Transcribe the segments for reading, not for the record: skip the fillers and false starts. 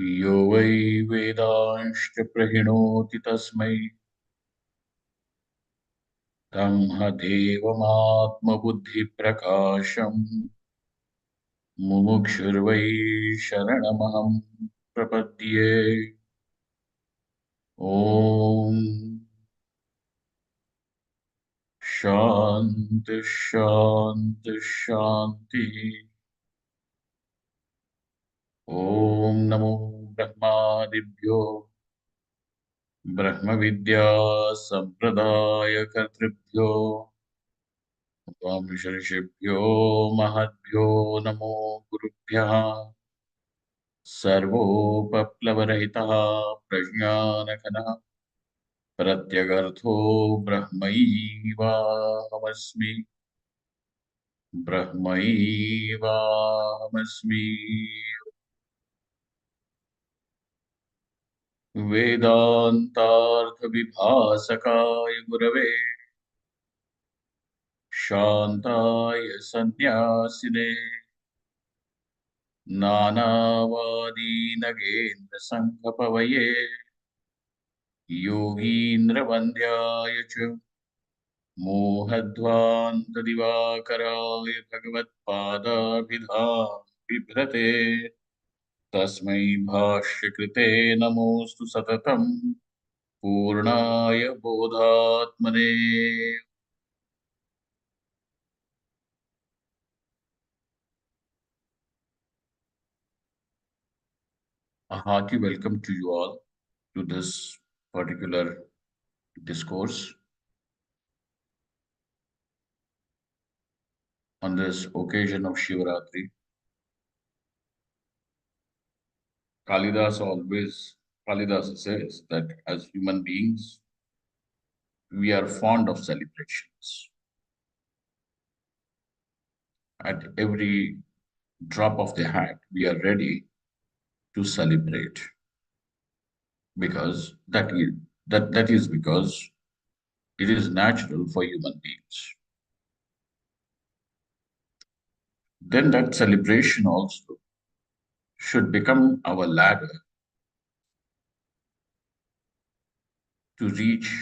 यो वै वेदांश्च प्रहिणोति तस्मै ब्रह्म देवमात्मबुद्धिप्रकाशम् मुमुक्षुर्वै शरणमहं प्रपद्ये। ॐ शान्ति शान्ति शान्तिः। ॐ नमो ब्रह्मादिभ्यो ब्रह्मविद्या सम्प्रदायकर्तृभ्यो ऋषिभ्यो महद्भ्यो नमो गुरुभ्यः। सर्वोपप्लवरहितः प्रज्ञानघनः प्रत्यगर्थो ब्रह्मैवाहमस्मि ब्रह्मैवाहमस्मि। वेदान्तार्थविभासकाय गुरवे शान्ताय सन्न्यासिने नानावादीनगेन्द्रसङ्घपवये योगीन्द्रवन्द्याय च मोहध्वान्तदिवाकराय भगवत्पादाभिधां बिभ्रते तस्मै भाष्यकृते नमोऽस्तु सततं पूर्णाय बोधात्मने। A hearty welcome to you all to this particular discourse on this occasion of Shivaratri. Kalidas says that as human beings, we are fond of celebrations. At every drop of the hat, we are ready to celebrate because that is because it is natural for human beings. Then that celebration also should become our ladder to reach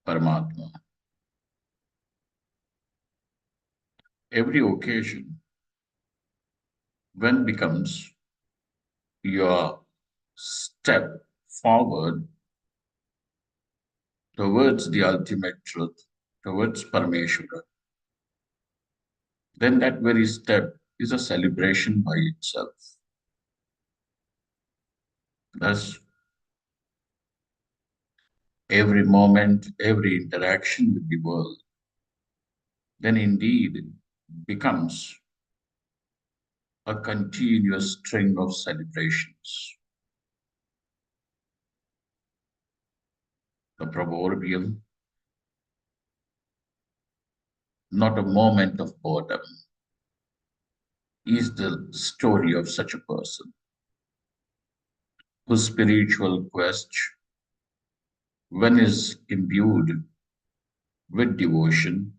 Paramatma. Every occasion when becomes your step forward towards the ultimate truth, towards Parameshwara, then that very step is a celebration by itself. Thus, every moment, every interaction with the world, then indeed becomes a continuous string of celebrations. The proverbial, not a moment of boredom, is the story of such a person whose spiritual quest, when is imbued with devotion,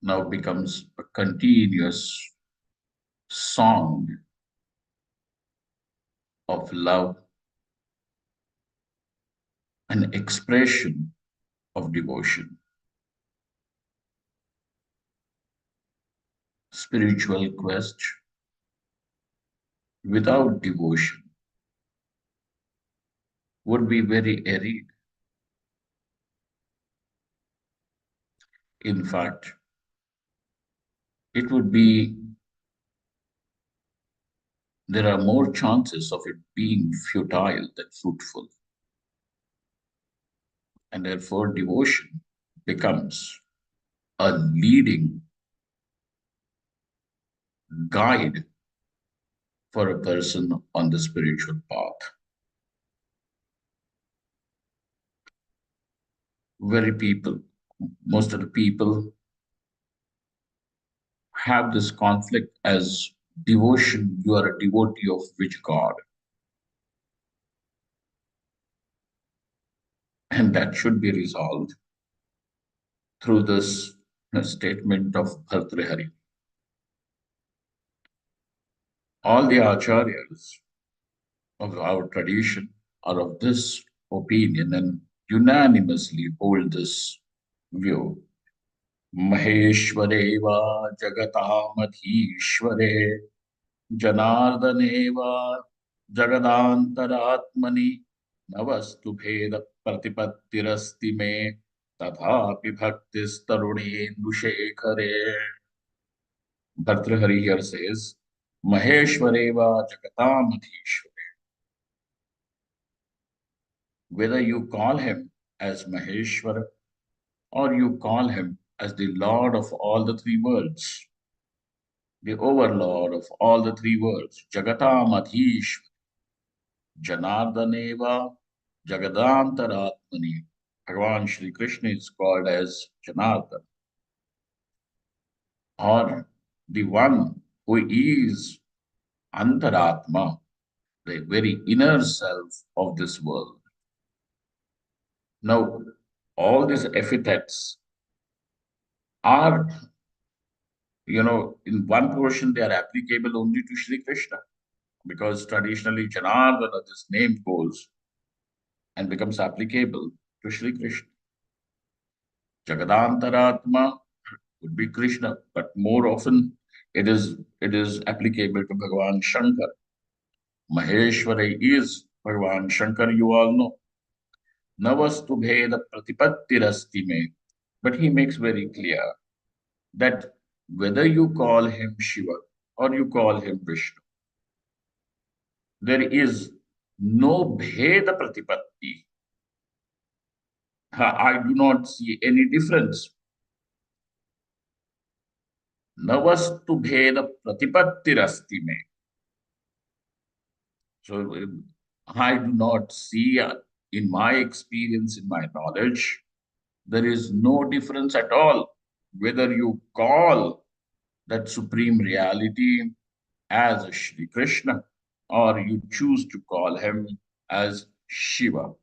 now becomes a continuous song of love, an expression of devotion. Spiritual quest without devotion would be very arid. In fact, it would be, there are more chances of it being futile than fruitful. And therefore, devotion becomes a leading guide for a person on the spiritual path. Most of the people have this conflict as devotion, you are a devotee of which God? And that should be resolved through this statement of Bhartrihari. All the acharyas of our tradition are of this opinion and unanimously hold this view. Maheshware va jagatamadhishware Janardhaneva Jagadantaratmani Navastu Bheda Pratipattirasti me Tathapi Bhaktis Tarunendu Shekhare. Bhartrihari here says, Maheshwareva Jagatamadhishware. Whether you call him as Maheshwara or you call him as the Lord of all the three worlds, the overlord of all the three worlds, Jagatamadhishwara. Janardaneva Jagadantaratmani. Bhagavan Shri Krishna is called as Janardan, or the one who is Antaratma, the very inner self of this world. Now, all these epithets are, in one portion they are applicable only to Shri Krishna, because traditionally Janardana, this name goes and becomes applicable to Shri Krishna. Jagadantaratma would be Krishna, but more often it is applicable to Bhagavan Shankar. Maheshwara is Bhagavan Shankar, you all know. Navastu bheda pratipattirasti me. But he makes very clear that whether you call him Shiva or you call him Vishnu, there is no bheda pratipatti. I do not see any difference. Navastu bheda pratipattirasti me. So I do not see, in my experience, in my knowledge, there is no difference at all whether you call that supreme reality as Shri Krishna or you choose to call him as Shiva.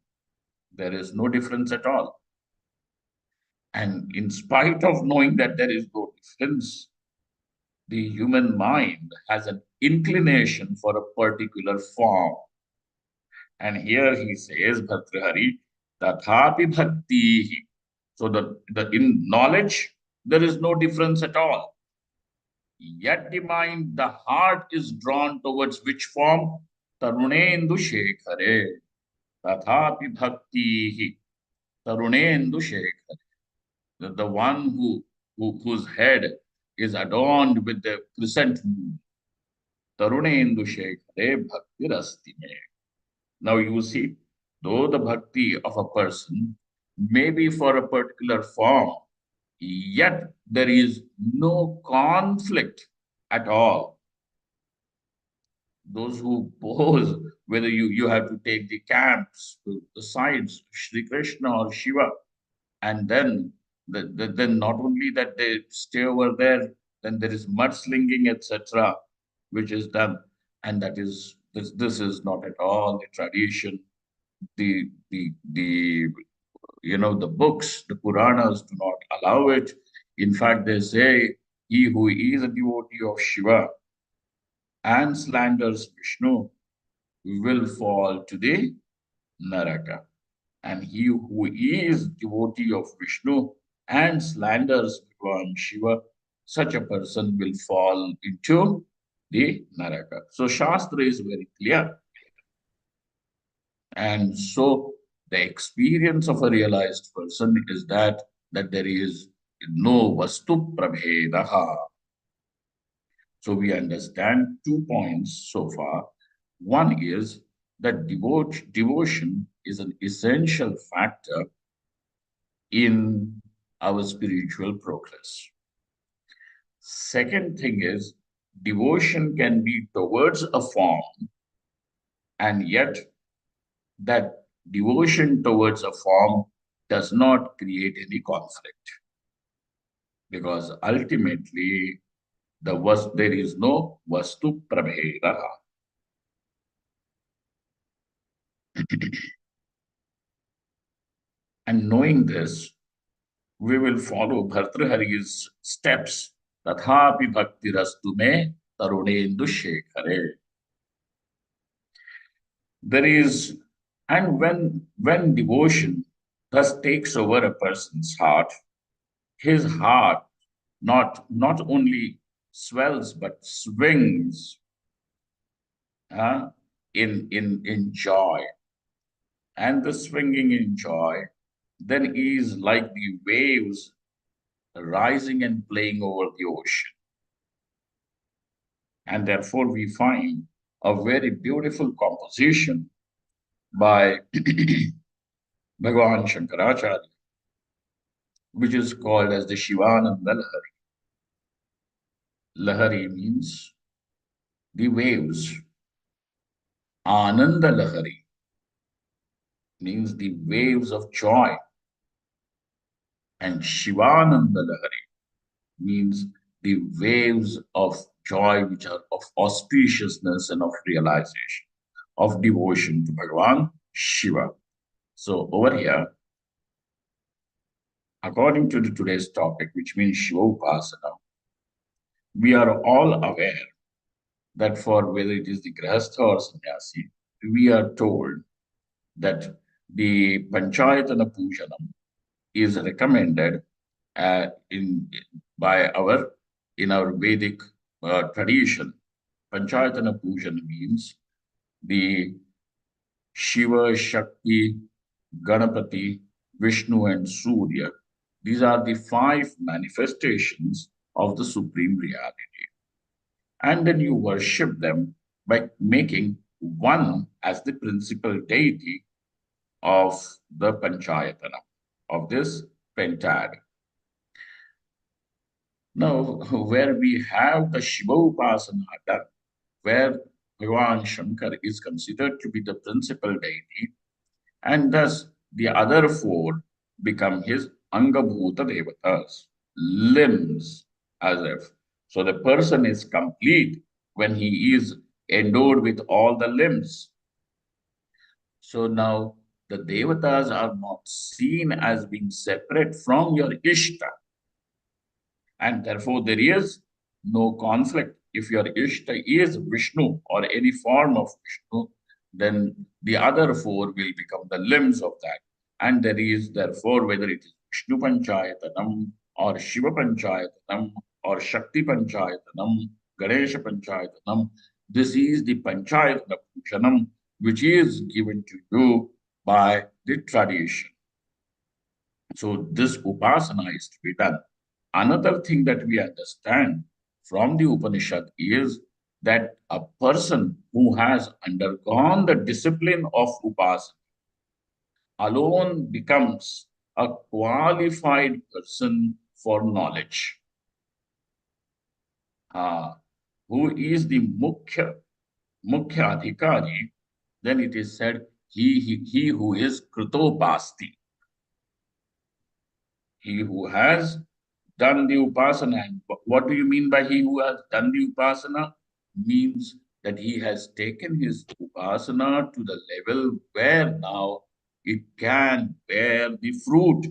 There is no difference at all. And in spite of knowing that there is no difference, the human mind has an inclination for a particular form. And here he says, Bhartrihari, Tathapi Bhakti. So in knowledge, there is no difference at all. Yet the mind, the heart is drawn towards which form? Tarunendu Shekhare. Tathapi Bhakti. Tarunendu Shekhare. The one whose head is adorned with the crescent moon. Tarunendu Shekhare Bhakti Rastime. Now you see, though the bhakti of a person may be for a particular form, yet there is no conflict at all. Those who pose, whether you have to take the camps, the sides, Sri Krishna or Shiva, and then then not only that they stay over there, then there is mudslinging, etc., which is done, and this is not at all the tradition. The the books, the Puranas do not allow it. In fact, they say he who is a devotee of Shiva and slanders Vishnu will fall to the Naraka. And he who is devotee of Vishnu and slanders Bhagavan Shiva, such a person will fall into the Naraka. So Shastra is very clear. And so the experience of a realized person is that there is no vastu prabhedaha. So we understand 2 points so far. One is that devotion is an essential factor in our spiritual progress. Second thing is devotion can be towards a form, and yet that devotion towards a form does not create any conflict, because ultimately there is no vastu prabheda. And knowing this, we will follow Bhartrihari's steps. Tathapi bhakti rastu me tarunendu shekhare. There is, and when devotion thus takes over a person's heart, his heart not only swells but swings uh, in joy, and the swinging in joy then is like the waves rising and playing over the ocean. And therefore, we find a very beautiful composition by Bhagavan Shankaracharya, which is called as the Shivananda Lahari. Lahari means the waves. Ananda Lahari means the waves of joy. And Shivananda Lahari means the waves of joy which are of auspiciousness and of realization, of devotion to Bhagavan Shiva. So over here, according to today's topic, which means ShivaUpasana, we are all aware that for whether it is the Grahastha or Sannyasi, we are told that the Panchayatana Pujanam is recommended in by our in our Vedic tradition. Panchayatana Pujan means the Shiva, Shakti, Ganapati, Vishnu, and Surya. These are the five manifestations of the Supreme Reality. And then you worship them by making one as the principal deity of the Panchayatana, of this pentad. Now, where we have the Shiva Upasana done, where Bhagavan Shankar is considered to be the principal deity, and thus the other four become his Angabhuta Devatas, limbs, as if. So the person is complete when he is endowed with all the limbs. So now the Devatas are not seen as being separate from your Ishta. And therefore, there is no conflict. If your Ishta is Vishnu or any form of Vishnu, then the other four will become the limbs of that. And there is, therefore, whether it is Vishnu Panchayatanam or Shiva Panchayatanam or Shakti Panchayatanam, Ganesha Panchayatanam, this is the Panchayatana Pujanam, which is given to you by the tradition. So this upasana is to be done. Another thing that we understand from the Upanishad is that a person who has undergone the discipline of upasana alone becomes a qualified person for knowledge. Who is the mukhya adhikari, then it is said he who is krutopasti, he who has done the upasana. And what do you mean by he who has done the upasana? Means that he has taken his upasana to the level where now it can bear the fruit.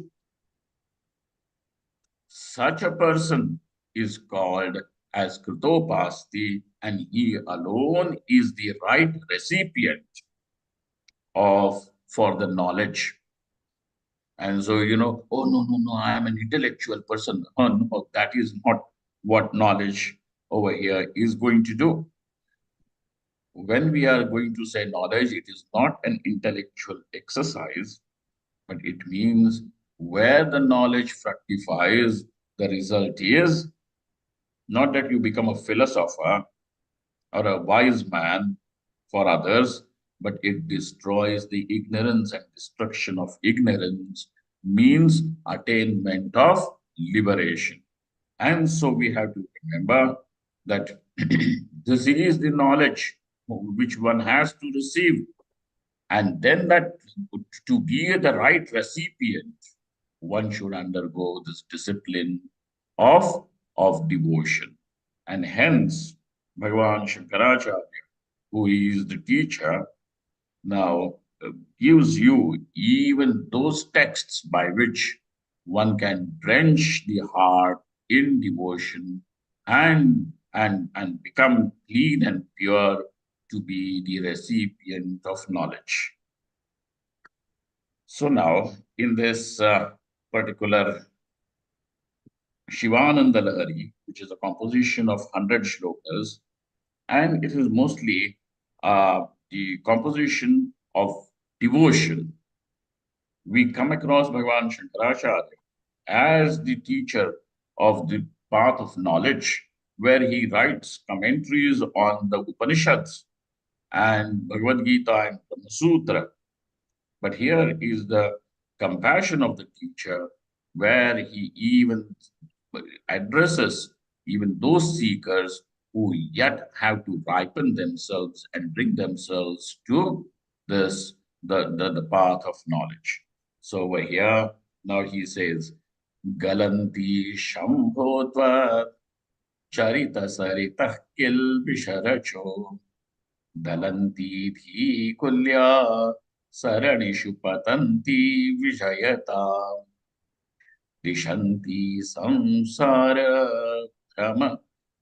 Such a person is called as Krutopasti, and he alone is the right recipient of for the knowledge. And so, oh, no, I am an intellectual person. Oh, no, that is not what knowledge over here is going to do. When we are going to say knowledge, it is not an intellectual exercise, but it means where the knowledge fructifies, the result is not that you become a philosopher or a wise man for others, but it destroys the ignorance, and destruction of ignorance means attainment of liberation. And so we have to remember that this is the knowledge which one has to receive. And then that to be the right recipient, one should undergo this discipline of devotion. And hence, Bhagavan Shankaracharya, who is the teacher, now gives you even those texts by which one can drench the heart in devotion and become clean and pure to be the recipient of knowledge. So now, in this particular Shivananda Lahari, which is a composition of 100 shlokas, and it is mostly the composition of devotion. We come across Bhagavan Shankaracharya as the teacher of the path of knowledge, where he writes commentaries on the Upanishads and Bhagavad Gita and Brahma Sutra. But here is the compassion of the teacher, where he even addresses even those seekers who yet have to ripen themselves and bring themselves to this the path of knowledge. So over here, now he says, Galanti Shambhotva Charita Sarita Kil Bisharacho Dalanti Dhi Kulya Saranishu Patanti Vijayata दिशन्ति संसार भ्रम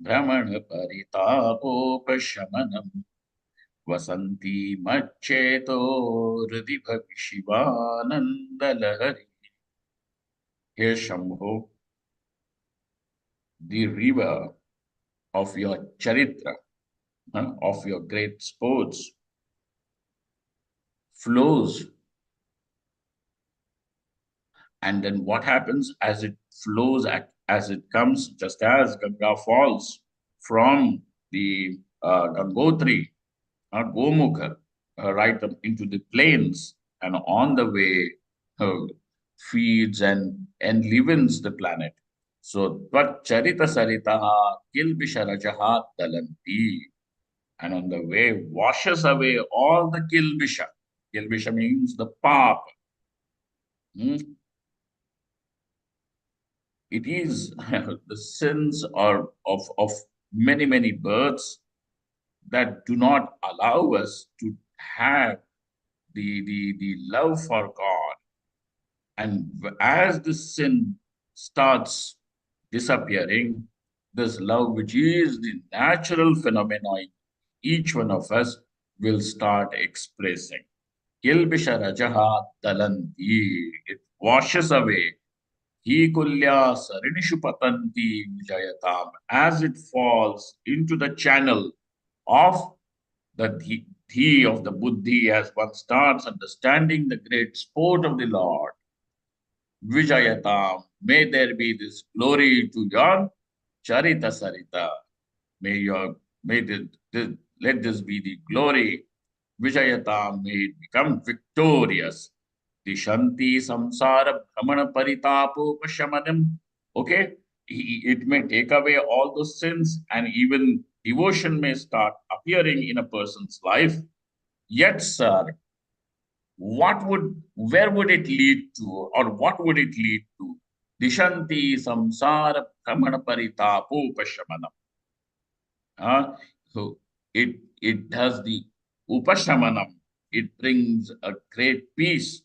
भ्रमण परितापोपशमनम् वसन्ति मच्चेतो हृदि भविशिवानन्दलहरी. Here Shambho, the river of your charitra, of your great sports, flows. And then what happens as it flows, as it comes, just as Ganga falls from the Gangotri, Gomukha, right up into the plains, and on the way feeds and enlivens the planet. So, Tvat Charita Saritaha Kilbisharajaha Dalanti. And on the way washes away all the Kilbisha. Kilbisha means the papa. It is the sins of many, many births that do not allow us to have the love for God. And as this sin starts disappearing, this love, which is the natural phenomenon, each one of us will start expressing. Kilbisha Rajaha Dalanti. It washes away. He kulya sarinishu patanti vijayatam. As it falls into the channel of the dhi of the buddhi, as one starts understanding the great sport of the Lord, vijayatam. May there be this glory to your charita sarita. Let this be the glory. Vijayatam, may it become victorious. Dishanti samsara brahmana paritapopashamanam. Okay, it may take away all those sins, and even devotion may start appearing in a person's life. Yet, sir, where would it lead to, or what would it lead to? Dishanti samsara brahmana paritapopashamanam. So it does the upashamanam. It brings a great peace,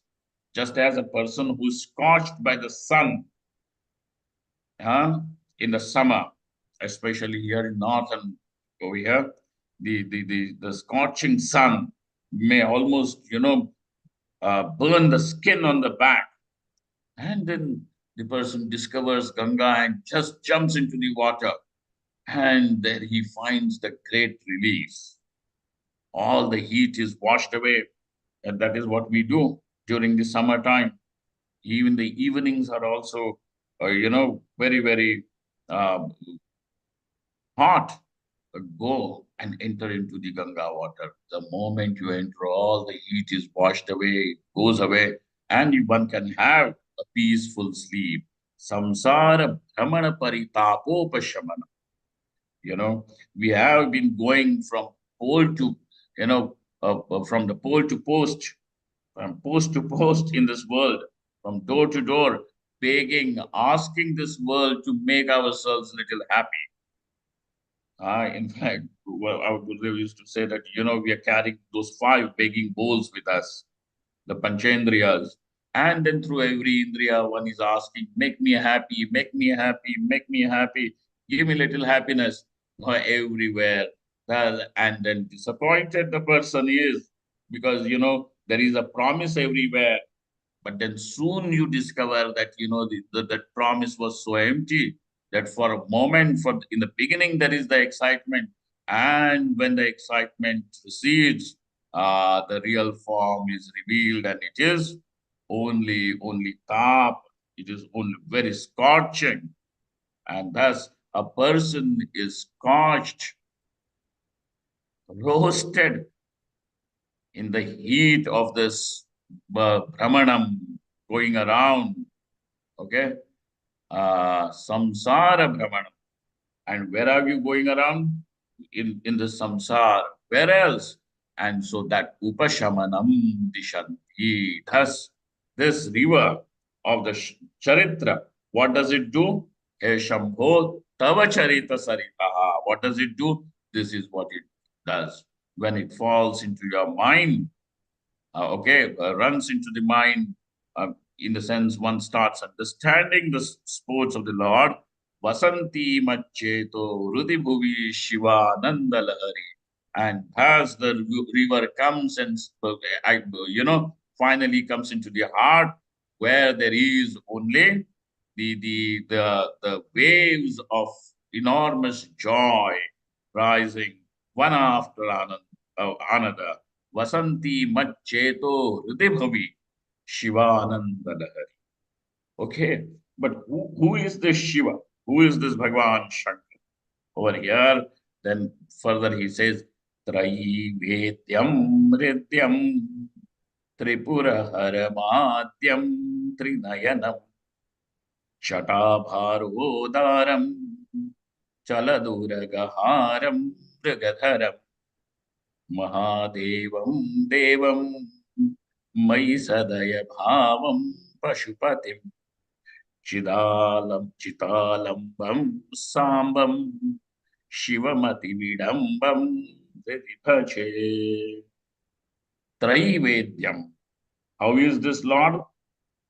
just as a person who's scorched by the sun in the summer, especially here in north and over here, the scorching sun may almost, burn the skin on the back. And then the person discovers Ganga and just jumps into the water. And there he finds the great relief. All the heat is washed away. And that is what we do during the summertime. Even the evenings are also, very, very hot. Go and enter into the Ganga water. The moment you enter, all the heat is washed away, goes away, and one can have a peaceful sleep. Samsara Brahmana Paritapopashamana. We have been going from pole to, from the pole to post, from post to post in this world, from door to door, begging, asking this world to make ourselves little happy. In fact, our Gurudev used to say that, we are carrying those 5 begging bowls with us, the Panchendriyas. And then through every Indriya, one is asking, make me happy, make me happy, make me happy, give me little happiness. Everywhere, And then disappointed the person is, because there is a promise everywhere, but then soon you discover that that promise was so empty that for a moment, in the beginning, there is the excitement, and when the excitement recedes, the real form is revealed, and it is only tap. It is only very scorching, and thus a person is scorched, roasted in the heat of this brahmanam going around. Okay, samsara brahmanam. And where are you going around? In the samsara. Where else? And so that upashamanam dishanti. Thus, this river of the Charitra, what does it do? He Shambho Tava Charita Saritaha. What does it do? This is what it does. When it falls into your mind, runs into the mind, in the sense one starts understanding the sports of the Lord. Vasanti Macheto Rudi Bhuvi Shiva Nanda Lahari. And as the river comes and, finally comes into the heart, where there is only the waves of enormous joy rising one after another. Vasanti Macheto Hridibhavi Shivananda Lahari. Okay, but who is this Shiva? Who is this Bhagavan Shankar? Over here, then further he says, Traivedyam Rityam Tripura Haramadyam Trinayanam Shatabharodaram Chaladuragaharam Mrigadharam Mahadevam Devam Mai Sadaya Bhavam Pashupatim Chitalambam Sambam Shivamati Vidambam Vedibhache. Traivedyam. How is this Lord?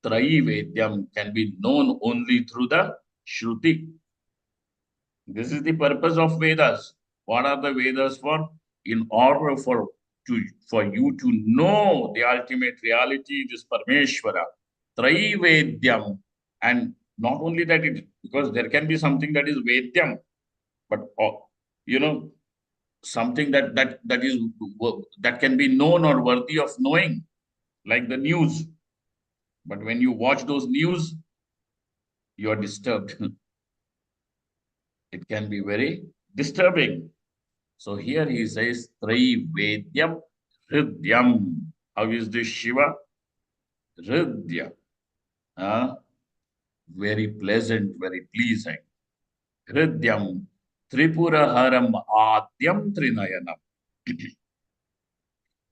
Traivedyam can be known only through the Shruti. This is the purpose of Vedas. What are the Vedas for? In order for you to know the ultimate reality, this Parmeshwara, Traivedyam. And not only that, because there can be something that is Vedyam, but something that can be known or worthy of knowing, like the news. But when you watch those news, you are disturbed. It can be very disturbing. So here he says, Traivedyam Hridyam. How is this Shiva? Hridya. Very pleasant, very pleasing. Hridyam Tripuraharam Adyam Trinayanam.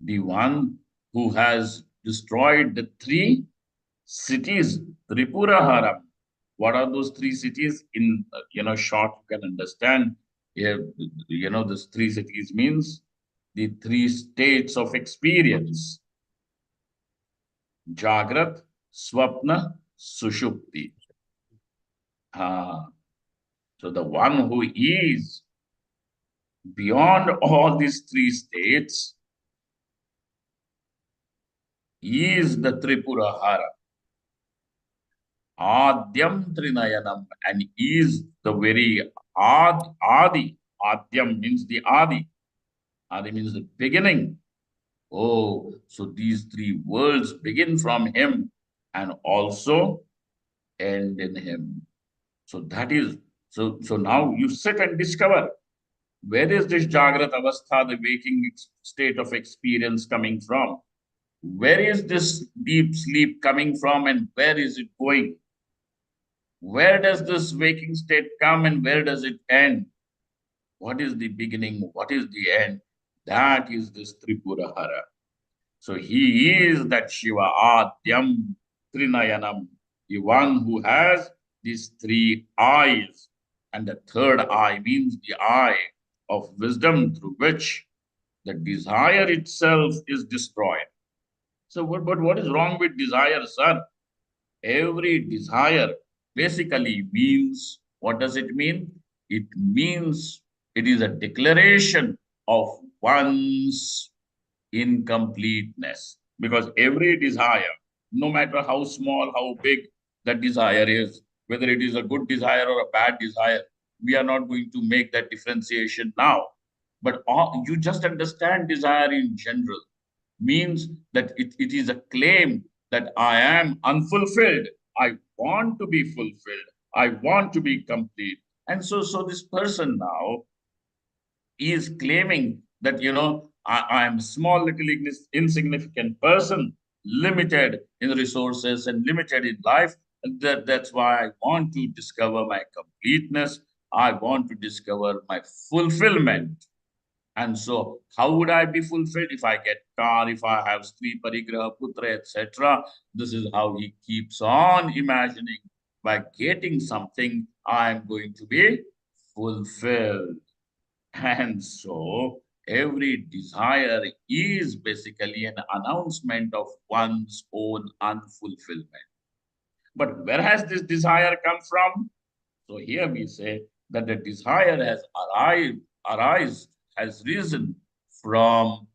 The one who has destroyed the three cities, Tripuraharam. What are those three cities? In short, you can understand. These three cities means the three states of experience: Jagrat, Swapna, Sushupti. So the one who is beyond all these three states is the Tripurahara. Adyam Trinayanam, and is the very Adi. Adyam means the Adi. Adi means the beginning. Oh, so these three worlds begin from him and also end in him. So that is, so now you sit and discover, where is this Jagrat Avastha, the waking state of experience, coming from? Where is this deep sleep coming from, and where is it going? Where does this waking state come and where does it end? What is the beginning? What is the end? That is this Tripurahara. So he is that Shiva Adyam Trinayanam, the one who has these three eyes. And the third eye means the eye of wisdom, through which the desire itself is destroyed. So, but what is wrong with desire, sir? Every desire basically means, what does it mean? It means it is a declaration of one's incompleteness. Because every desire, no matter how small, how big that desire is, whether it is a good desire or a bad desire, we are not going to make that differentiation now. But you just understand desire in general means that it is a claim that I am unfulfilled. I want to be fulfilled. I want to be complete. And so this person now is claiming that, I am a small, little, insignificant person, limited in resources and limited in life. And that's why I want to discover my completeness. I want to discover my fulfillment. And so, how would I be fulfilled if I get car, if I have Stri Parigraha, Putra, etc.? This is how he keeps on imagining. By getting something, I am going to be fulfilled. And so, every desire is basically an announcement of one's own unfulfillment. But where has this desire come from? So here we say that the desire has has risen from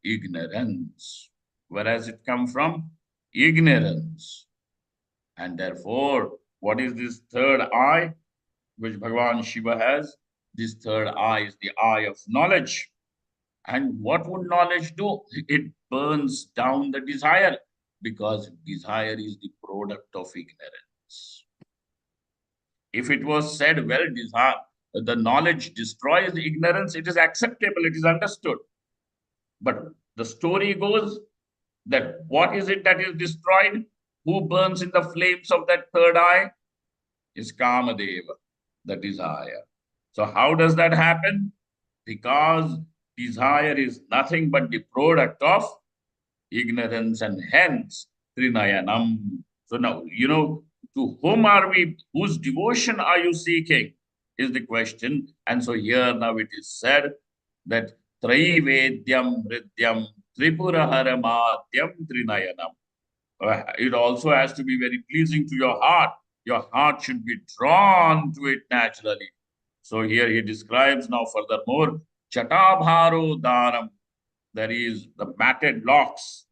ignorance. Where has it come from? Ignorance. And therefore, what is this third eye which Bhagavan Shiva has? This third eye is the eye of knowledge. And what would knowledge do? It burns down the desire, because desire is the product of ignorance. If it was said, well, the knowledge destroys ignorance, it is acceptable, it is understood. But the story goes that what is it that is destroyed? Who burns in the flames of that third eye? Is Kamadeva, the desire. So how does that happen? Because desire is nothing but the product of ignorance, and hence Trinayanam. So now, to whom are we, whose devotion are you seeking? Is the question. And so here now it is said that Traivedyam Ridyam Tripuraharamadhyam Trinayanam. It also has to be very pleasing to your heart. Your heart should be drawn to it naturally. So here he describes now furthermore, Chatabharo Dharam. There is the matted locks,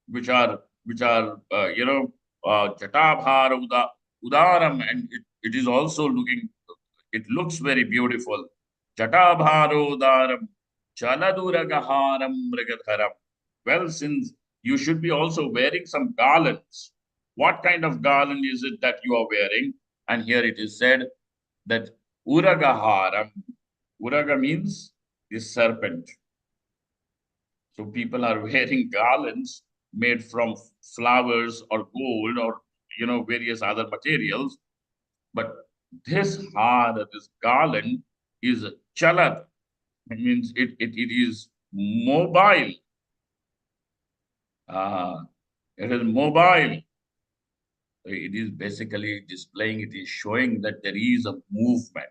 which are Chatabhara Udaram, and it is also it looks very beautiful. Chatabharo Udaram Chaladuragaharam Mrigadharam. Well, since you should be also wearing some garlands. What kind of garland is it that you are wearing? And here it is said that Uragaharam. Uraga means the serpent. So people are wearing garlands made from flowers or gold or various other materials. But this hara, this garland, is chalad. It means it is mobile. It is mobile. It is basically displaying, it is showing that there is a movement.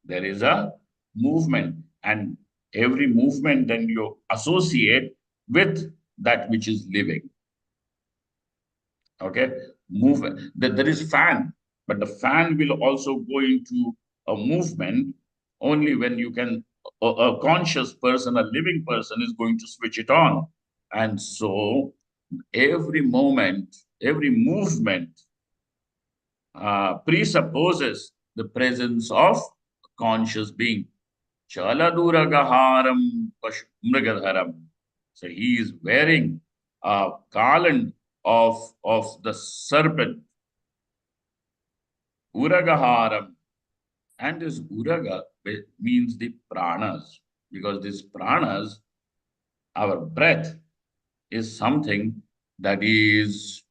There is a movement, and every movement then you associate with that which is living. Okay, movement. There is fan, but the fan will also go into a movement only when you can. A conscious person, a living person, is going to switch it on, and so every moment, every movement presupposes the presence of a conscious being. Chaladuragaharam mrigadharam. So he is wearing a garland of the serpent. Uragaharam. And this uraga means the pranas, because these pranas, our breath, is something that is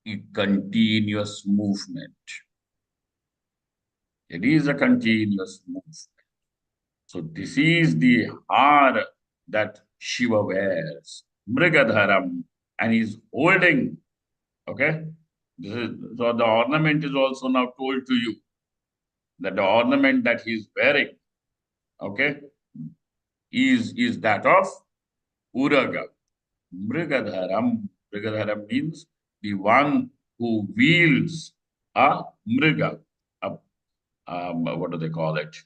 a continuous movement. It is a continuous movement. So this is the har that Shiva wears, Mrigadharam, and he's holding. Okay, so the ornament is also now told to you that the ornament that he's wearing, okay, is that of Uraga. Mrigadharam. Mrigadharam means the one who wields a mriga, what do they call it?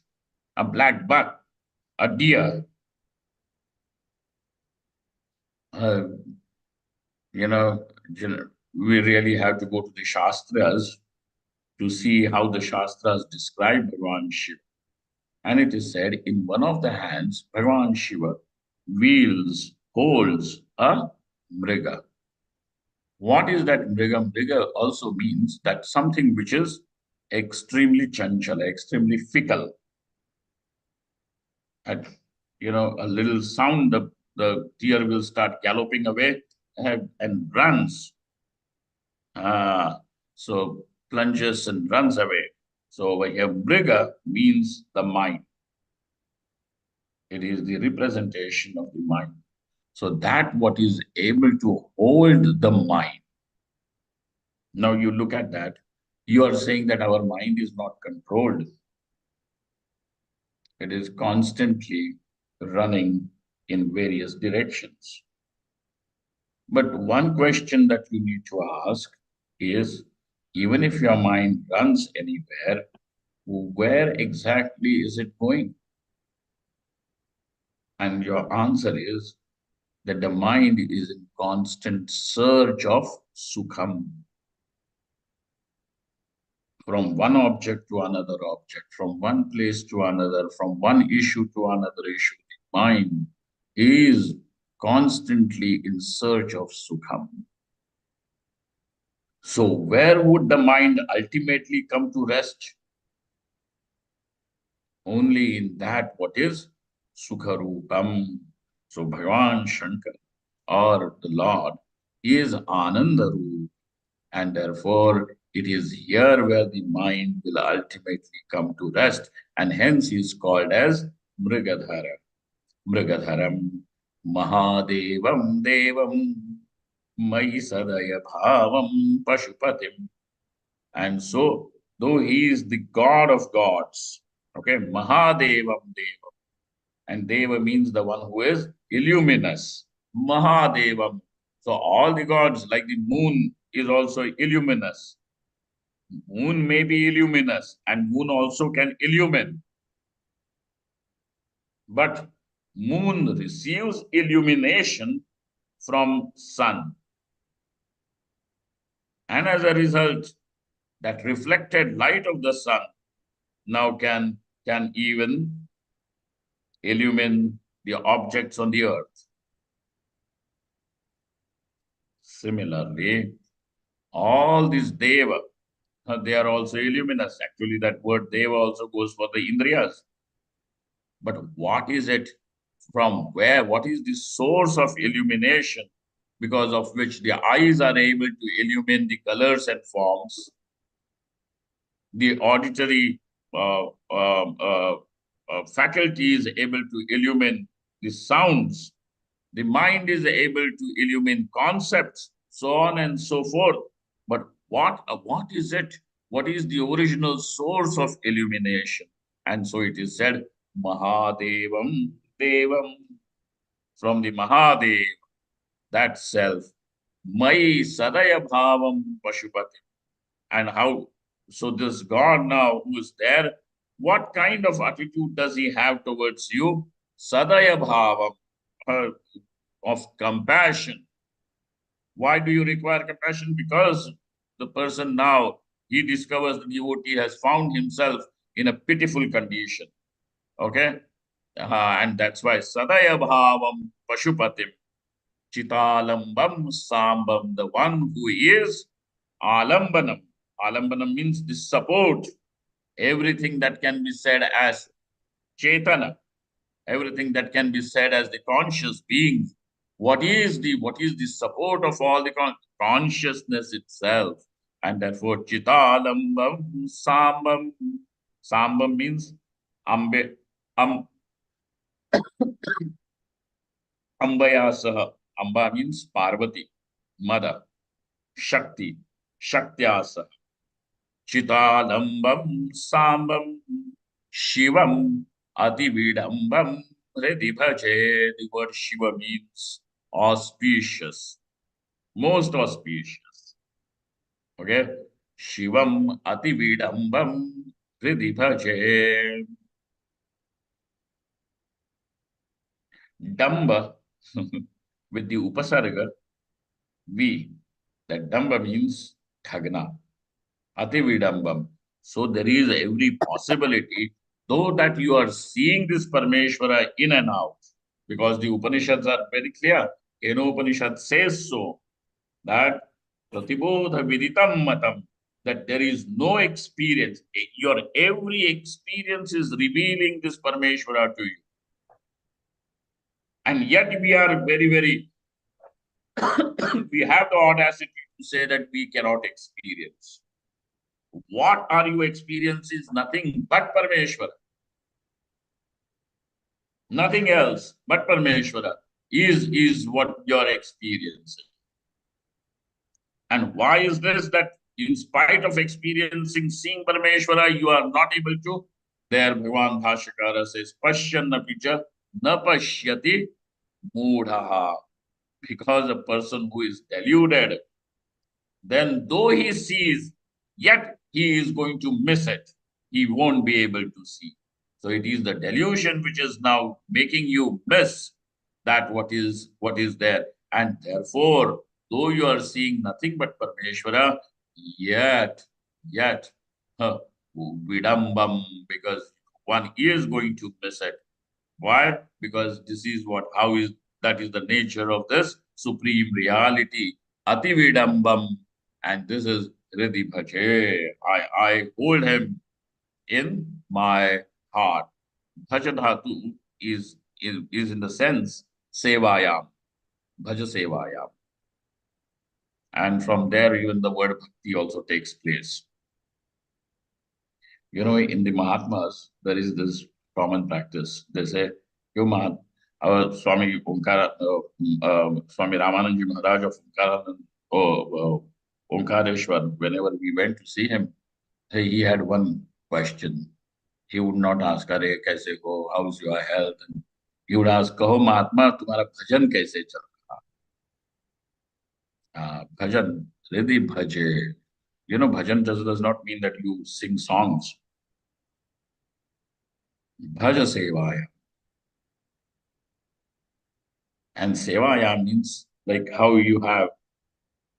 A black buck. a deer. Uh, you know, we really have to go to the Shastras to see how the Shastras describe Bhagavan Shiva. And it is said, in one of the hands, Bhagavan Shiva holds a mriga. What is that mriga? Mriga also means that something which is extremely chanchala, extremely fickle. At a little sound, the deer will start galloping away and runs. So plunges and runs away. So over here, mriga means the mind. It is the representation of the mind. So that what is able to hold the mind. Now you look at that, you are saying that our mind is not controlled. It is constantly running in various directions. But one question that you need to ask is, even if your mind runs anywhere, where exactly is it going? And your answer is that the mind is in constant search of sukham, from one object to another object, from one place to another, from one issue to another issue. The mind is constantly in search of sukham. So, where would the mind ultimately come to rest? Only in that what is Sukharupam. So, Bhagavan Shankar or the Lord is Anandarup, and therefore it is here where the mind will ultimately come to rest, and hence he is called as Mrigadhara. Mrigadharam Mahadevam Devam Mai Sadaya Bhavam Pashupatim. And so, though he is the God of gods, okay, Mahadevam Deva, and Deva means the one who is illuminous, Mahadevam. So, all the gods, like the moon, is also illuminous. Moon may be illuminous, and moon also can illumine. But moon receives illumination from sun. And as a result, that reflected light of the sun now can even illumine the objects on the earth. Similarly, all these deva, they are also illuminous. Actually, that word deva also goes for the indriyas. But what is it, from where? What is the source of illumination because of which the eyes are able to illumine the colors and forms? The auditory uh, uh, uh, faculty is able to illumine the sounds. The mind is able to illumine concepts, so on and so forth. But what is it? What is the original source of illumination? And so it is said, Mahadevam Devam, from the Mahadev, that self, Mai Sadaya Bhavam Pashupati. And how, so this God now who is there, what kind of attitude does he have towards you? Sadaya Bhavam, of compassion. Why do you require compassion? Because the person now, he discovers the devotee has found himself in a pitiful condition. Okay? And that's why Sadaya Bhavam Pashupatim Chitalambam Sambam, the one who is Alambanam. Alambanam means the support. Everything that can be said as Chetana, everything that can be said as the conscious being. What is the support of all the consciousness itself? And therefore, Chitalambam Sambam. Sambam means Ambe Am Ambayasaha. Amba means Parvati, mother, Shakti, Shaktyasa. Chitalambam Sambam Shivam Adividambam Hridi Bhaje. The word Shiva means auspicious, most auspicious. Okay? Shivam Adividambam Hridi Bhaje. Damba with the upasarga, we. That damba means thagna, atividambam. So there is every possibility, though that you are seeing this Parmeshwara in and out, because the Upanishads are very clear. Eno Upanishad says so, that pratibodha viditam matam, that there is no experience. Your every experience is revealing this Parmeshwara to you. And yet we are very, very, we have the audacity to say that we cannot experience. What are you experiencing is nothing but Parmeshwara. Nothing else but Parmeshwara is what you're experiencing. And why is this? That in spite of experiencing, seeing Parameshwara, you are not able to? There, Bhagavan Bhashakara says, Pashyannapicha na pashyati mudhaha. Because a person who is deluded, then though he sees, yet he is going to miss it. He won't be able to see. So it is the delusion which is now making you miss that what is there. And therefore, though you are seeing nothing but Parmeshwara, yet, vidambam, because one is going to miss it. Why? Because this is that is the nature of this supreme reality. Atividambam. And this is Riddhi Bhaje. I hold him in my heart. Bhajadhatu is in the sense Sevayam. Bhaja Sevayam. And from there, even the word bhakti also takes place. In the Mahatmas, there is this common practice. They say, "You Mahat, our Swami Swami Ramananji Maharaj of Omkareshwar, whenever we went to see him, he had one question. He would not ask, "Are kaise ho? How's your health?" And he would ask, "Kaho Mahatma, tumhara bhajan kaise chal raha?" Bhajan, Riddhi Bhaje. Bhajan does not mean that you sing songs. Bhaja Sevaya. And Sevaya means like how you have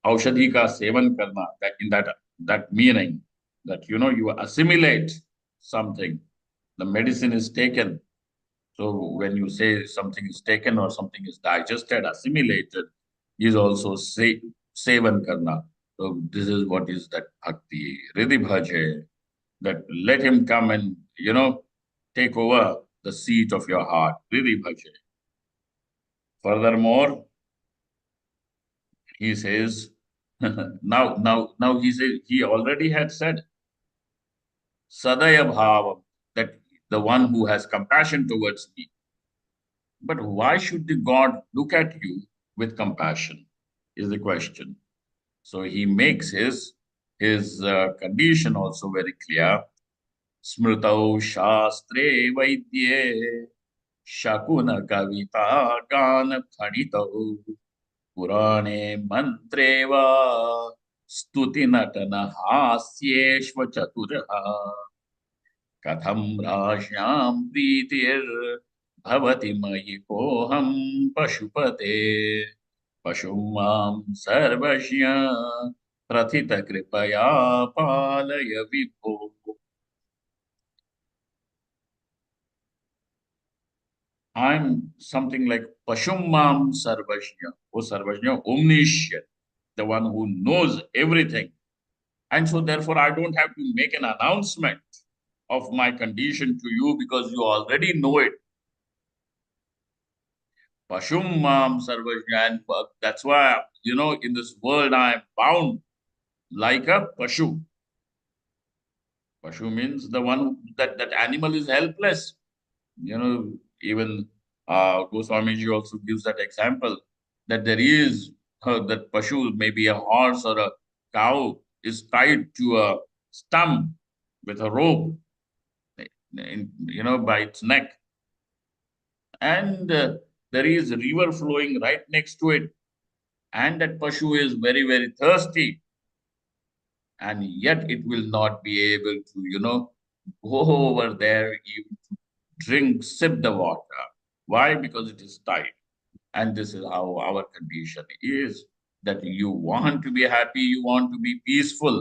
Aushadhi ka sevan karna, that in that meaning that you assimilate something. The medicine is taken. So when you say something is taken or something is digested, assimilated, is also sevan karna. So this is what is that bhakti, Riddhi Bhaje, that let him come and take over the seat of your heart, Riddhi Bhaje. Furthermore, he says, now he says, he already had said, Sadaya Bhavam, that the one who has compassion towards me. But why should the God look at you with compassion? Is the question. So he makes his condition also very clear. Smritau Shastre Vaidye Shakuna Kavita Gan Phanitau Purane Mantre Va Stuti Natana Hasyeshva Chaturha Katham Rajyam Pritir Bhavati Mayi Koham Pashupate Pashumam Sarvashya Prathita Kripaya Palaya Vibho. I'm something like Pashumam Sarvashya. Oh Sarvashya, omniscient, the one who knows everything. And so therefore I don't have to make an announcement of my condition to you because you already know it. Pashumam Sarvashya. And that's why, in this world I am bound like a Pashu. Pashu means the one that animal is helpless. Even Goswamiji also gives that example that there is that Pashu, maybe a horse or a cow, is tied to a stump with a rope, by its neck. And there is a river flowing right next to it. And that Pashu is very, very thirsty. And yet it will not be able to, go over there, even to drink, sip the water. Why? Because it is time. And this is how our condition is, that you want to be happy, you want to be peaceful,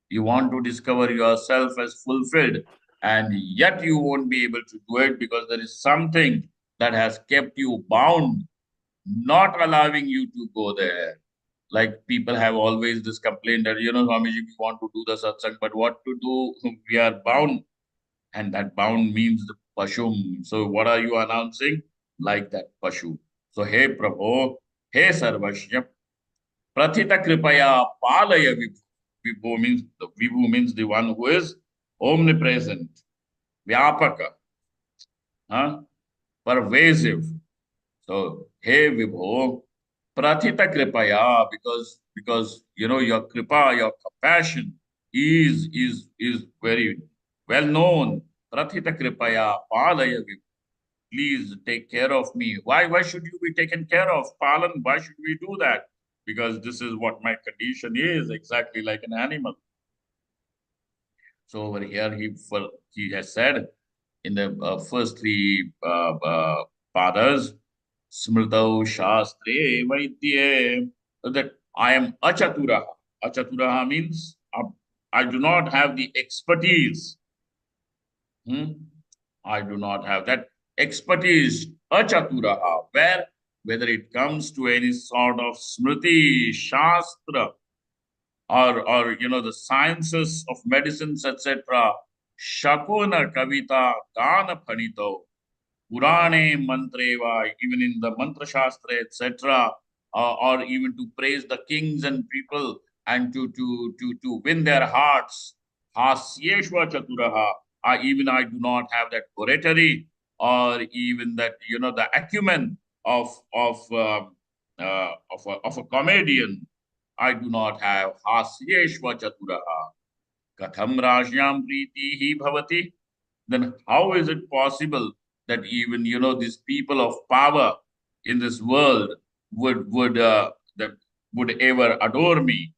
you want to discover yourself as fulfilled, and yet you won't be able to do it because there is something that has kept you bound, not allowing you to go there. Like people have always this complaint that, Swamiji, we want to do the satsang, but what to do? We are bound, and that bound means the pashum. So what are you announcing? Like that pashu. So hey Prabhu, hey Sarvashya, Prathita Kripaya Palaya Vibhu. Vibhu means the one who is omnipresent, Vyapaka, huh? Pervasive. So hey Vibhu, Prathita Kripaya, because your kripa, your compassion is very well known. Prathita Kripaya Palaya Vibhu. Please take care of me. Why should you be taken care of? Palan, why should we do that? Because this is what my condition is, exactly like an animal. So over here, he has said in the first three padas, Smrtau Shastre Vaidye, that I am Achaturaha. Achaturaha means I do not have the expertise. Hmm? I do not have that expertise, achaturaha, whether it comes to any sort of smriti, shastra, or the sciences of medicines, etc. Shakuna kavita gana phanito, Purane Mantreva, even in the Mantra Shastra, etc., or even to praise the kings and people and to win their hearts. Hasyeshva Chaturaha. Even I do not have that oratory or even that the acumen of a comedian. I do not have Hasyeshva Chaturaha. Katham Rajyam Priti hi bhavati. Then how is it possible that even these people of power in this world that would ever adore me?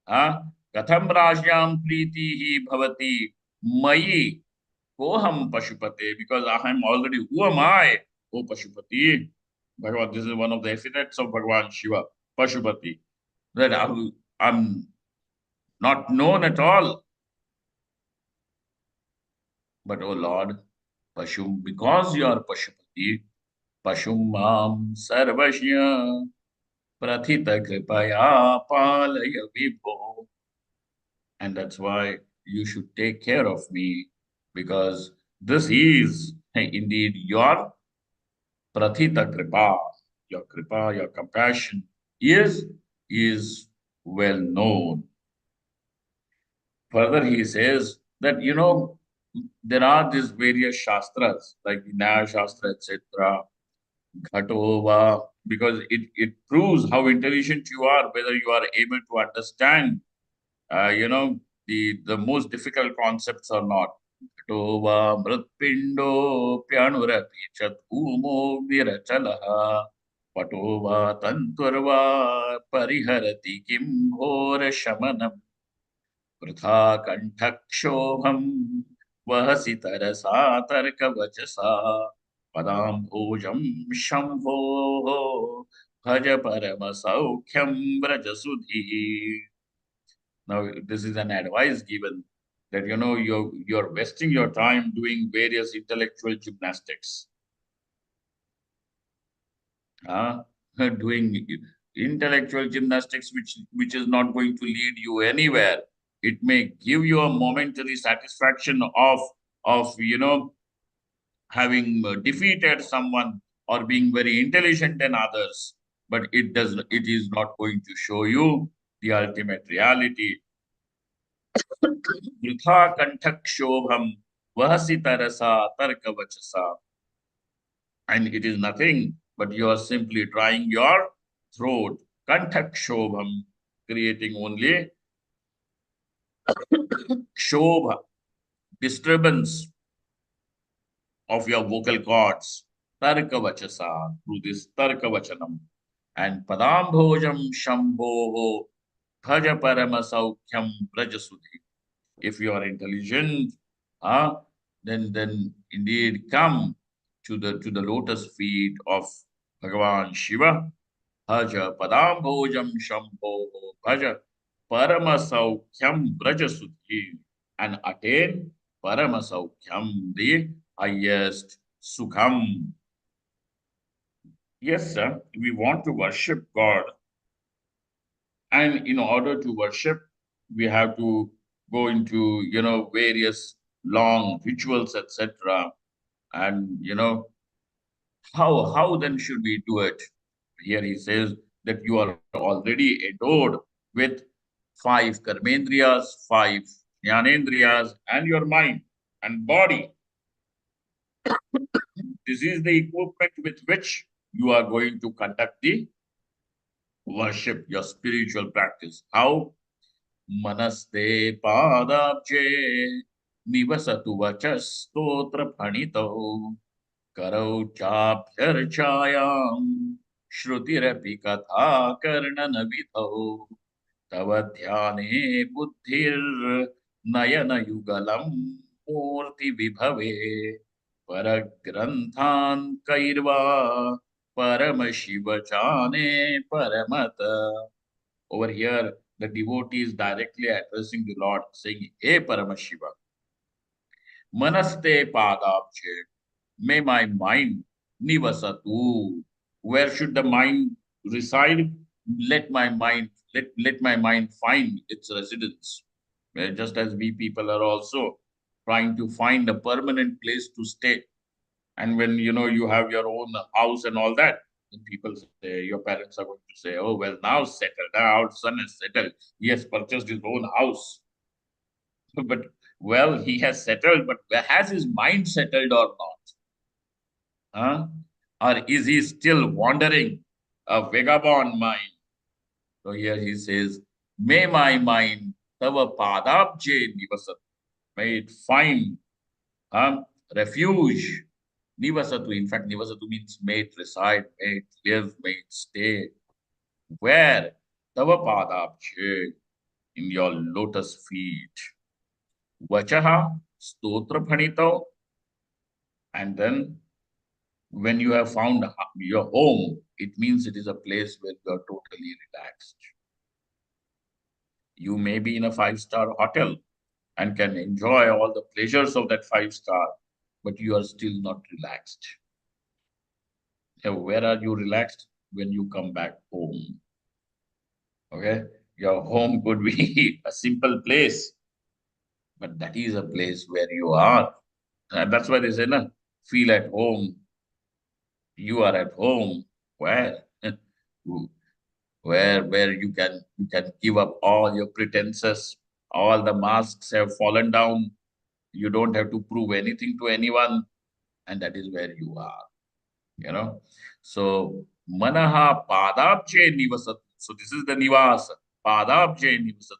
Huh? Katham Rajyam Priti hi bhavati mayi koham Pashupate, because I am already, who am I? Oh Pashupati. Bhagavan, this is one of the epithets of Bhagavan Shiva, Pashupati. That I'm not known at all. But oh Lord, Pashum, because you are Pashupati, Pashum Mam Sarvashya Prathita Kripaya Palaya Vibho. And that's why you should take care of me, because this is indeed your Prathita Kripa, your compassion is well known. Further, he says that there are these various shastras like the Nyaya Shastra, etc. Ghatova, because it proves how intelligent you are, whether you are able to understand, the most difficult concepts or not. Ghatova, Mritpindo, Pyanurapi, Chatkumo, Virachalaha, Patova, Tanturva, Pariharati, Kim, Hora, Shamanam, वृथा कंठक्षोभम वहसि तरसा तर्कवचसा पदाम्भोजं शंभो भज परम सौख्यम व्रजसुधि. Now this is an advice given that you're wasting your time doing various intellectual gymnastics, uh, doing intellectual gymnastics which is not going to lead you anywhere. It may give you a momentary satisfaction of having defeated someone or being very intelligent than others, but it is not going to show you the ultimate reality. Vritha kanthakshobham vahasi tarasa tarkavachasa. And it is nothing but you are simply drying your throat. Kanthakshobham, creating only shobha, disturbance of your vocal cords. Tarkavachasa, through this tarkavachanam. And padambhojam shambhoho bhaja parama saukyam brajasudhi. If you are intelligent, then indeed come to the lotus feet of Bhagavan Shiva. Bhaja padambojam shambho, bhaja paramasaukyam brajasudhi, and attain paramasaukyam, the highest sukham. Yes, sir, we want to worship God. And in order to worship, we have to go into, various long rituals, etc. And, how then should we do it? Here he says that you are already adored with five karmendriyas, five jnanendriyas, and your mind and body. This is the equipment with which you are going to conduct the worship, your spiritual practice. How? Manaste padabje nivasatu vachastotra pranito karau chapyarchayam shrutirapi katha karnanavidho तव ध्याने बुद्धिर नयन युगलम मूर्ति विभवे परग्रंथान कैर्वा परम शिव जाने परमत. Over here, the devotee is directly addressing the Lord, saying, Hey Paramashiva, Manaste Padabche, may my mind nivasatu. Where should the mind reside? Let my mind find its residence. Just as we people are also trying to find a permanent place to stay. And when you have your own house and all that, then people say, your parents are going to say, oh well, now settled, now our son is settled. He has purchased his own house. But well, he has settled, but has his mind settled or not? Huh? Or is he still wandering, a vagabond mind? So here he says, may my mind tava padabje nivasat, may it find refuge. Nivasatu, in fact, nivasatu means may it reside, may it live, may it stay. Where? Tava padabje, in your lotus feet. Vachaha, stotra pranito, and then when you have found your home, it means it is a place where you are totally relaxed. You may be in a five-star hotel and can enjoy all the pleasures of that five-star, but you are still not relaxed. Where are you relaxed? When you come back home. Okay? Your home could be a simple place, but that is a place where you are. And that's why they say, no, feel at home. You are at home. Where? where you can give up all your pretenses. All the masks have fallen down. You don't have to prove anything to anyone, and that is where you are. So manaha padabje nivasat. So this is the nivas. Padabje nivasat.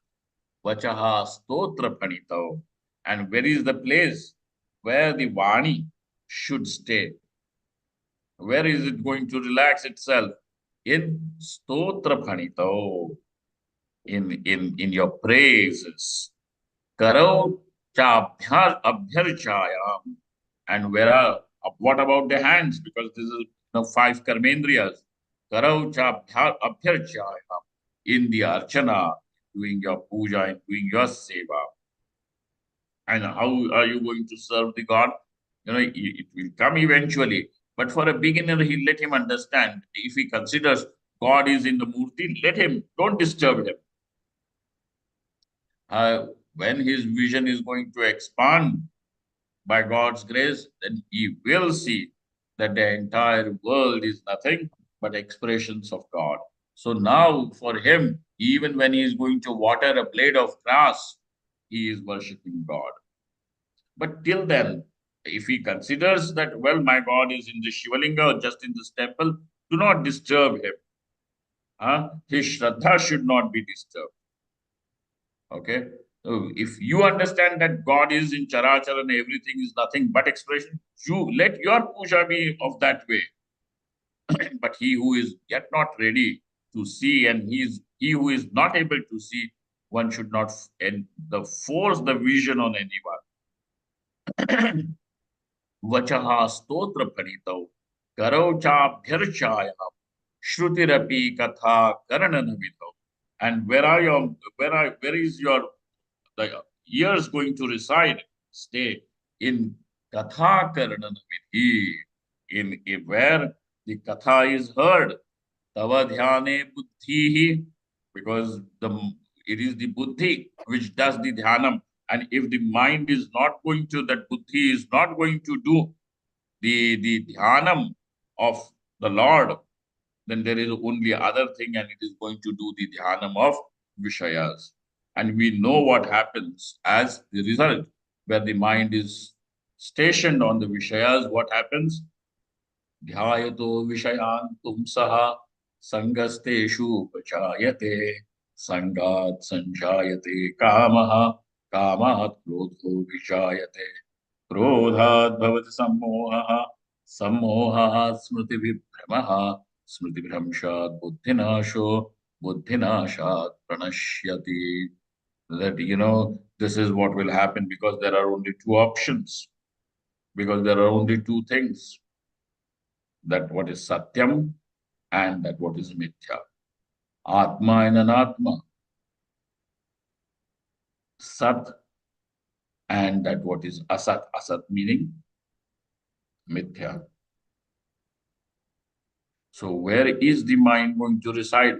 Vachaha stotra pranito. And where is the place where the Vani should stay? Where is it going to relax itself? In stotra pranito. In your praises. Karau cha abhyarchayam. And what about the hands? Because this is five karmendriyas. Karau cha abhyarchayam. In the archana, doing your puja and doing your seva. And how are you going to serve the God? It will come eventually. But for a beginner, let him understand. If he considers God is in the murti, let him. Don't disturb him. When his vision is going to expand by God's grace, then he will see that the entire world is nothing but expressions of God. So now for him, even when he is going to water a blade of grass, he is worshipping God. But till then, if he considers that, well, my God is in the Shivalinga or just in this temple, do not disturb him. His Shraddha should not be disturbed. Okay? So if you understand that God is in Charachara and everything is nothing but expression, you let your puja be of that way. But he who is yet not ready to see, and he who is not able to see, one should not force the vision on anyone. वचः स्तोत्र प्रणीतौ करौ चाभ्यर्चायाम श्रुतिरपि कथा करणन विधौ. And where is your the ears going to reside? Stay in katha karanan vidhi, in where the katha is heard. Tava dhyane buddhi, because it is the buddhi which does the dhyanam. And if the mind is not going to, that buddhi is not going to do the dhyanam of the Lord, then there is only other thing, and it is going to do the dhyanam of Vishayas. And we know what happens as the result, where the mind is stationed on the Vishayas, what happens? Dhyayato Vishayan Tumsaha Sangasteshu Pachayate Sangat Sanjayate Kamaha Kamat Krodho Vishayate क्रोधात् भवति सम्मोहः सम्मोहः स्मृतिविभ्रमः स्मृतिभ्रंशात् बुद्धिनाशो बुद्धिनाशात् प्रणश्यति. That this is what will happen, because there are only two options, because there are only two things, that what is satyam and that what is mithya, atma and anatma, sat and that what is asat, asat meaning mithya. So where is the mind going to reside?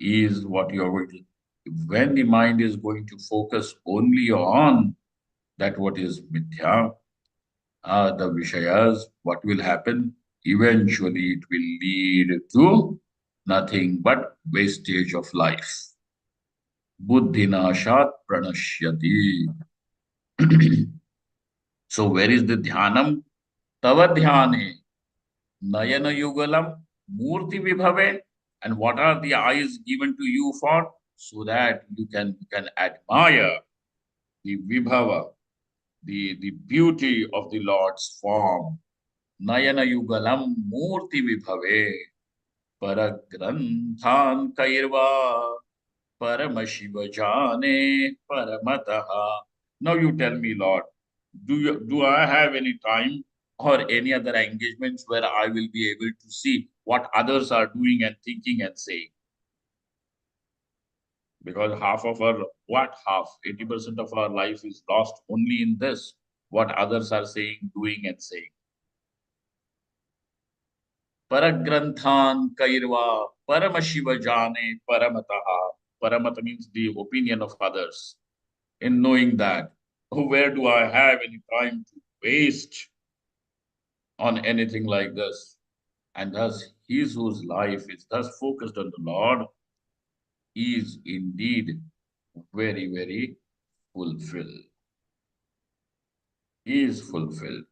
Is what you are going to. When the mind is going to focus only on that what is mithya, the vishayas, what will happen? Eventually, it will lead to nothing but wastage of life. Buddhinashat pranashyati. So where is the dhyanam? Tava dhyane nayana yugalam murti vibhave. And what are the eyes given to you for? So that you can admire the vibhava, the beauty of the Lord's form. Nayana yugalam murti vibhave paragranthan kairva paramashiva jane paramataha. Now you tell me, Lord, do I have any time or any other engagements where I will be able to see what others are doing and thinking and saying? Because half of our, what half, 80% of our life is lost only in this, what others are saying, doing, and saying. Paragranthan kairva, paramashiva jane, paramataha. Paramata means the opinion of others. In knowing that, where do I have any time to waste on anything like this? And thus, he whose life is thus focused on the Lord is indeed very, very fulfilled. Is fulfilled.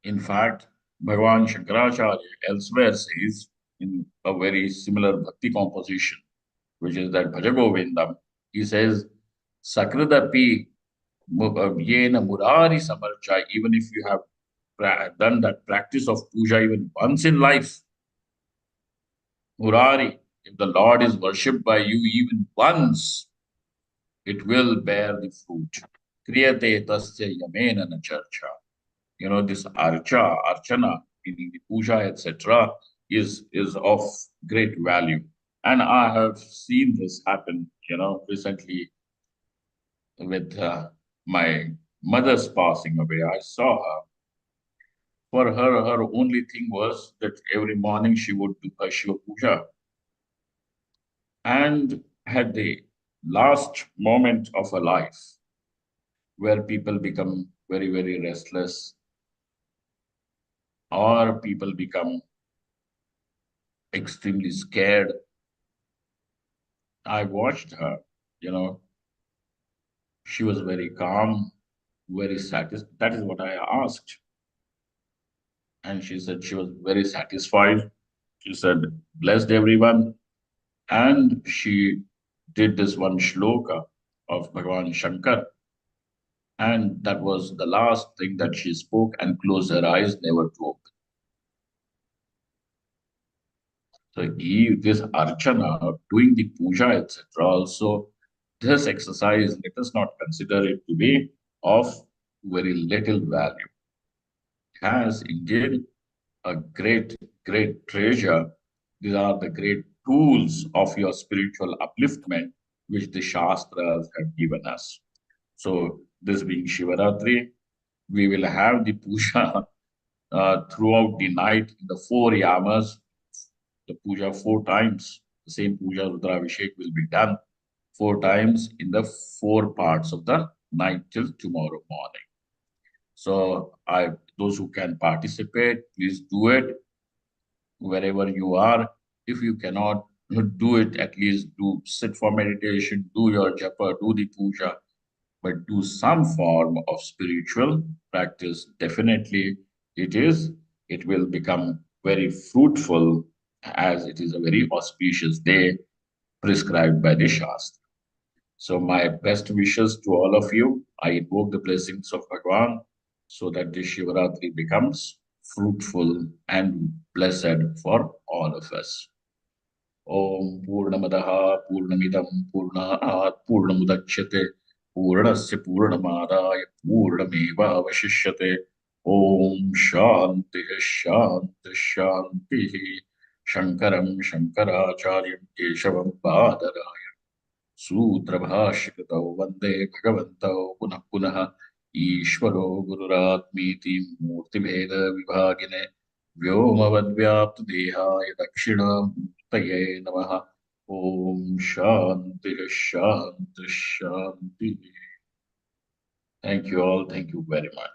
In fact, Bhagavan Shankaracharya elsewhere says in a very similar bhakti composition, which is that Bhajagovindam, he says, Sakradapi yena murari samarcha, even if you have done that practice of puja even once in life, murari, if the Lord is worshipped by you even once, it will bear the fruit. Kriyate tasya yamena na charcha. This archana, meaning the puja, etc., is of great value. And I have seen this happen, recently with my mother's passing away. I saw her. For her, her only thing was that every morning she would do her Shiva puja. And at the last moment of her life, where people become very, very restless, or people become extremely scared, I watched her, you know, she was very calm, very satisfied. That is what I asked. And she said she was very satisfied. She said, blessed everyone. And she did this one shloka of Bhagavan Shankar. And that was the last thing that she spoke, and closed her eyes, never to open. So this archana, doing the puja, etc. Also, this exercise, let us not consider it to be of very little value. has indeed a great, great treasure. These are the great tools of your spiritual upliftment, which the Shastras have given us. So, this being Shivaratri, we will have the puja throughout the night in the four yamas, the puja four times. The same puja Rudravishek will be done four times in the four parts of the night till tomorrow morning. So I those who can participate, please do it wherever you are. If you cannot do it, at least do sit for meditation, do your japa, do the puja, but do some form of spiritual practice. Definitely it will become very fruitful as it is a very auspicious day prescribed by the Shastra. So my best wishes to all of you. I invoke the blessings of Bhagwan so that this Shivaratri becomes fruitful and blessed for all of us. Om Purnamadaha Purnamidam Purnat Purnamudachyate Purnasya Purnamadaya Purnameva Vashishyate Om Shanti Shanti Shanti Shankaram Shankaracharyam Keshavam Badaraya सूत्रभाष्यकृतौ वन्दे भगवन्तौ पुनः पुनः ईश्वरो गुरुरात्मीति मूर्तिभेदविभागिने व्योमवद्व्याप्तदेहाय दक्षिणामूर्तये नमः ॐ शान्ति शान्ति शान्ति Thank you all. Thank you very much.